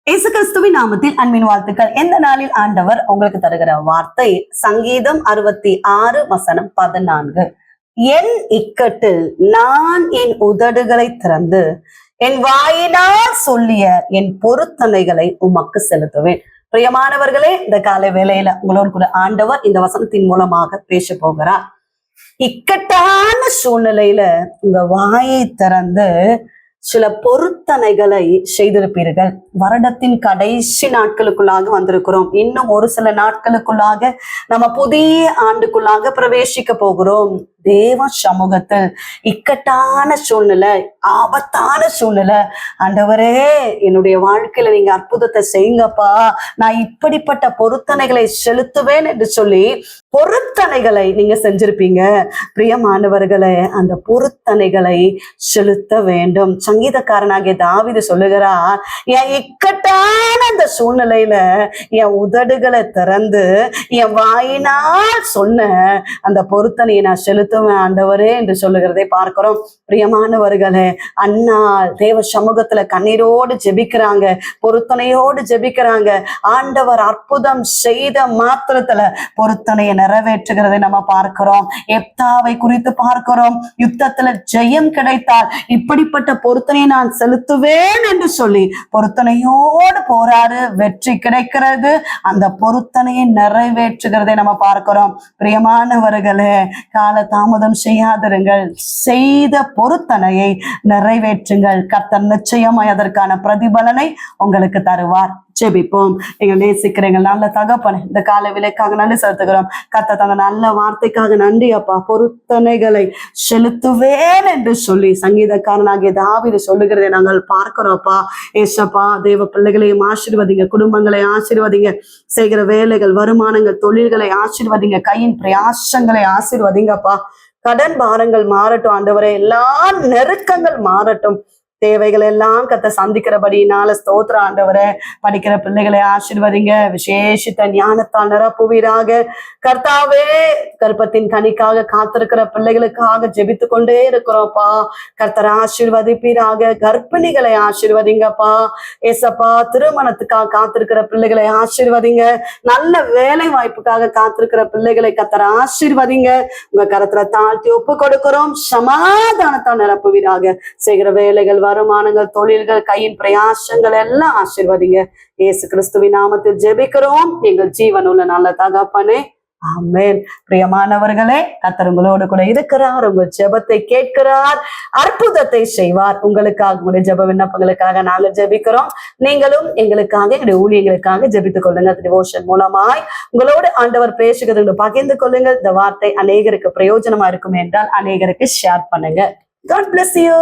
இயேசு கிறிஸ்துவின் நாமத்தில் அன்பின் வாழ்த்துக்கள். எந்த நாளில் ஆண்டவர் உங்களுக்கு தருகிற வார்த்தை சங்கீதம் 66 வசனம் 14. என் இக்கட்டில் நான் என் உதடுகளை திறந்து என் வாயினால் சொல்லிய என் பொருத்தனைகளை உமக்கு செலுத்துவேன். பிரியமானவர்களே, இந்த காலை வேளையில உங்களோடு கூட ஆண்டவர் இந்த வசனத்தின் மூலமாக பேச போகிறார். இக்கட்டான சூழ்நிலையில உங்க வாயை திறந்து சில பொருத்தனைகளை செய்திருப்பீர்கள். வருடத்தின் கடைசி நாட்களுக்குள்ளாக வந்திருக்கிறோம். இன்னும் ஒரு சில நாட்களுக்குள்ளாக நம்ம புதிய ஆண்டுக்குள்ளாக பிரவேசிக்க போகிறோம். தேவ சமூகத்தில் இக்கட்டான சூழ்நிலை, ஆபத்தான சூழ்நிலை, ஆண்டவரே என்னுடைய வாழ்க்கையில நீங்க அற்புதத்தை செய்யுங்கப்பா, நான் இப்படிப்பட்ட பொருத்தனைகளை செலுத்துவேன் என்று சொல்லி பொருத்தனைகளை நீங்க செஞ்சிருப்பீங்க. பிரியமானவர்களே, அந்த பொருத்தனைகளை செலுத்த வேண்டும். சங்கீதக்காரனாகிய தாவீது சொல்லுகிறார், என் இக்கட்டான அந்த சூழ்நிலையில என் உதடுகளை திறந்து என் வாயினால் சொன்ன அந்த பொருத்தனையை நான் செலுத்துவேன் ஆண்டவரே என்று சொல்லுகிறதை பார்க்கிறோம். பிரியமானவர்களே, அன்னாள் தேவ சமூகத்துல கண்ணீரோடு ஜெபிக்கிறாங்க, பொருத்தனையோடு ஜெபிக்கிறாங்க. ஆண்டவர் அற்புதம் செய்த மாத்திரத்துல பொருத்தனையை நிறைவேற்றுகிறதை நம்ம பார்க்கிறோம். எப்தாவை குறித்து பார்க்கிறோம். யுத்தத்துல ஜெயம் கிடைத்தால் இப்படிப்பட்ட பொருத்தனையை நான் செலுத்துவேன் என்று சொல்லி பொருத்தனையோடு போராடு, வெற்றி கிடைக்கிறது. அந்த பொருத்தனையை நிறைவேற்றுகிறதை நம்ம பார்க்கிறோம். பிரியமானவர்களே, கால தாமதம் செய்யாதிருங்கள், செய்த பொருத்தனையை நிறைவேற்றுங்கள். கர்த்தர் நிச்சயமாய் அதற்கான பிரதிபலனை உங்களுக்கு தருவார். ஜெபிப்போம். எங்கள் நேசிக்கிற எங்கள் நல்ல தகப்பனை இந்த கால விலைக்காக நன்றி செலுத்துகிறோம். கர்த்தர் தந்த நல்ல வார்த்தைக்காக நன்றி அப்பா. பொருத்தனைகளை செலுத்துவேன் என்று சொல்லி சங்கீதக்காரனாகிய தாவீது சொல்லுகிறதை நாங்கள் பார்க்கிறோம்ப்பா. ஏசப்பா, தேவ பிள்ளைகளையும் ஆசீர்வதிங்க, குடும்பங்களை ஆசீர்வதிங்க, செய்கிற வேலைகள், வருமானங்கள், தொழில்களை ஆசீர்வதிங்க, கையின் பிரயாசங்களை ஆசீர்வதிங்கப்பா. கடன் பாரங்கள் மாறட்டும் ஆண்டவரே, எல்லா நெருக்கங்கள் மாறட்டும். தேவைகள் எல்லாம் கத்த சந்திக்கிறபடினால ஸ்தோத்திர ஆண்டவரே. படிக்கிற பிள்ளைகளை ஆசீர்வதிங்க, விசேஷித்த ஞானத்தால் நிரப்புவீராக. கர்த்தாவே, கர்ப்பத்தின் கனிக்காக காத்திருக்கிற பிள்ளைகளுக்காக ஜெபித்து கொண்டே இருக்கிறோம்ப்பா. கர்த்தரை ஆசீர்வதிப்பீராக. கர்ப்பிணிகளை ஆசீர்வதிங்கப்பா. ஏசப்பா, திருமணத்துக்காக காத்திருக்கிற பிள்ளைகளை ஆசீர்வதிங்க. நல்ல வேலை வாய்ப்புக்காக காத்திருக்கிற பிள்ளைகளை கர்த்தரை ஆசீர்வதிங்க. உங்க கரத்துல தாழ்த்தி ஒப்பு கொடுக்கிறோம். சமாதானத்தால் நிரப்புவீராக. செய்கிற வேலைகள், வருமானங்கள், தொழில்கள், கையின் பிரயாசங்கள் எல்லாம் ஆசீர்வதிங்க. இயேசு கிறிஸ்துவின் நாமத்தில் ஜெபிக்கிறோம் எங்கள் ஜீவனுள்ள நல்ல தகப்பனே, ஆமென். பிரியமானவர்களே, கர்த்தர் உங்களோடு கூட இருக்கிறார். உங்கள் ஜெபத்தை கேட்கிறார், அற்புதத்தை செய்வார். உங்களுக்காக, உங்களுடைய ஜெப விண்ணப்பங்களுக்காக நாங்கள் ஜெபிக்கிறோம். நீங்களும் எங்களுக்காக, எங்களுடைய ஊழியர்களுக்காக ஜெபித்துக் கொள்ளுங்க. டிவோஷன் மூலமாய் உங்களோடு ஆண்டவர் பேசுகிறது பகிர்ந்து கொள்ளுங்கள். இந்த வார்த்தை அநேகருக்கு பிரயோஜனமா இருக்கும் என்றால் அநேகருக்கு ஷேர் பண்ணுங்க. God bless you.